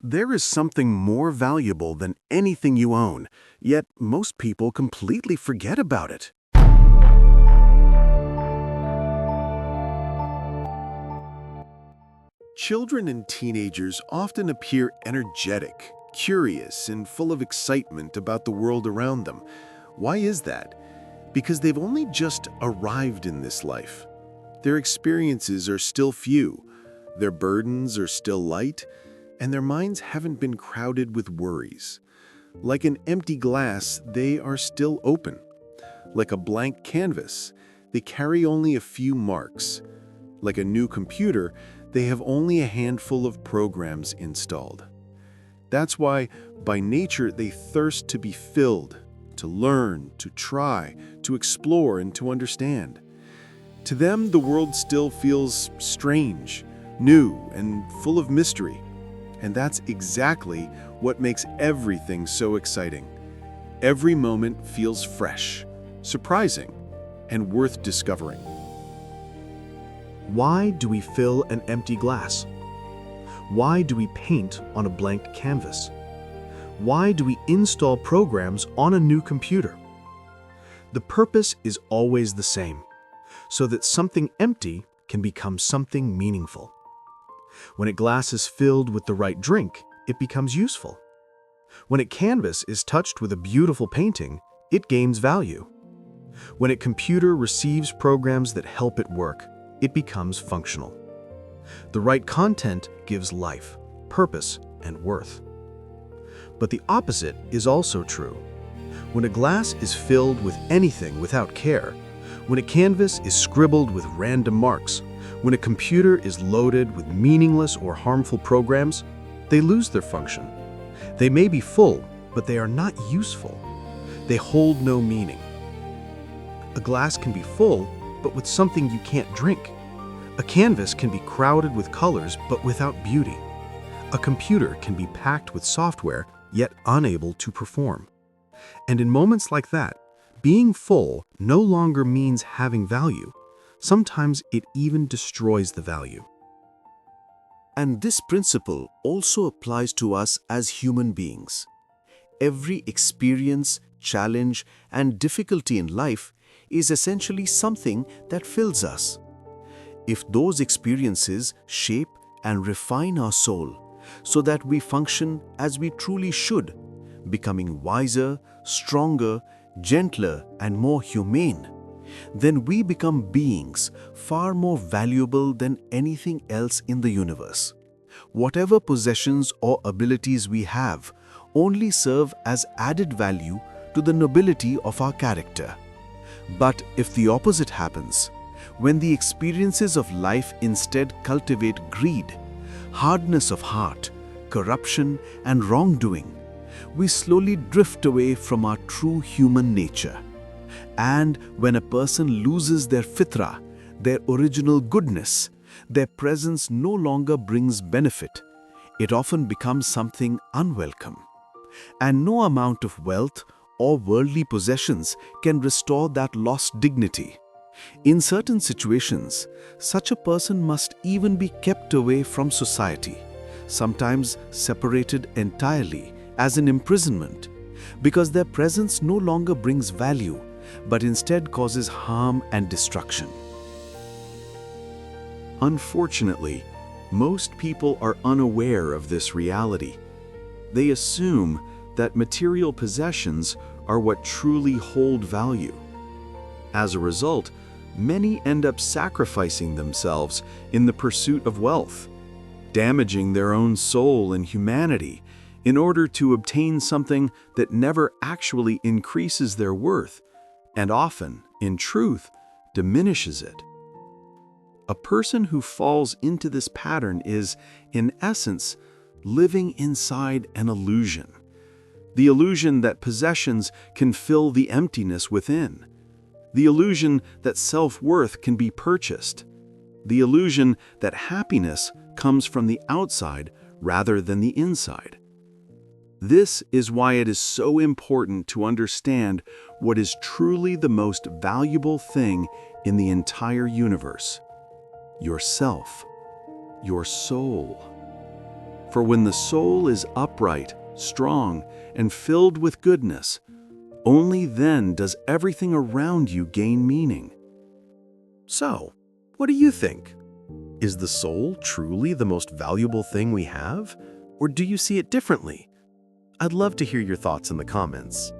There is something more valuable than anything you own, yet most people completely forget about it. Children and teenagers often appear energetic, curious, and full of excitement about the world around them. Why is that? Because they've only just arrived in this life. Their experiences are still few, their burdens are still light, and their minds haven't been crowded with worries. Like an empty glass, they are still open. Like a blank canvas, they carry only a few marks. Like a new computer, they have only a handful of programs installed. That's why, by nature, they thirst to be filled, to learn, to try, to explore, and to understand. To them, the world still feels strange, new, and full of mystery. And that's exactly what makes everything so exciting. Every moment feels fresh, surprising, and worth discovering. Why do we fill an empty glass? Why do we paint on a blank canvas? Why do we install programs on a new computer? The purpose is always the same, so that something empty can become something meaningful. When a glass is filled with the right drink, it becomes useful. When a canvas is touched with a beautiful painting, it gains value. When a computer receives programs that help it work, it becomes functional. The right content gives life, purpose, and worth. But the opposite is also true. When a glass is filled with anything without care, when a canvas is scribbled with random marks, when a computer is loaded with meaningless or harmful programs, they lose their function. They may be full, but they are not useful. They hold no meaning. A glass can be full, but with something you can't drink. A canvas can be crowded with colors, but without beauty. A computer can be packed with software, yet unable to perform. And in moments like that, being full no longer means having value. Sometimes it even destroys the value. And this principle also applies to us as human beings. Every experience, challenge, and difficulty in life is essentially something that fills us. If those experiences shape and refine our soul so that we function as we truly should, becoming wiser, stronger, gentler, and more humane, then we become beings far more valuable than anything else in the universe. Whatever possessions or abilities we have only serve as added value to the nobility of our character. But if the opposite happens, when the experiences of life instead cultivate greed, hardness of heart, corruption, and wrongdoing, we slowly drift away from our true human nature. And when a person loses their fitra, their original goodness, their presence no longer brings benefit. It often becomes something unwelcome. And no amount of wealth or worldly possessions can restore that lost dignity. In certain situations, such a person must even be kept away from society, sometimes separated entirely as an imprisonment, because their presence no longer brings value, but instead causes harm and destruction. Unfortunately, most people are unaware of this reality. They assume that material possessions are what truly hold value. As a result, many end up sacrificing themselves in the pursuit of wealth, damaging their own soul and humanity in order to obtain something that never actually increases their worth, and often, in truth, diminishes it. A person who falls into this pattern is, in essence, living inside an illusion. The illusion that possessions can fill the emptiness within. The illusion that self-worth can be purchased. The illusion that happiness comes from the outside rather than the inside. This is why it is so important to understand what is truly the most valuable thing in the entire universe: yourself, your soul. For when the soul is upright, strong, and filled with goodness, only then does everything around you gain meaning. So, what do you think? Is the soul truly the most valuable thing we have? Or do you see it differently? I'd love to hear your thoughts in the comments.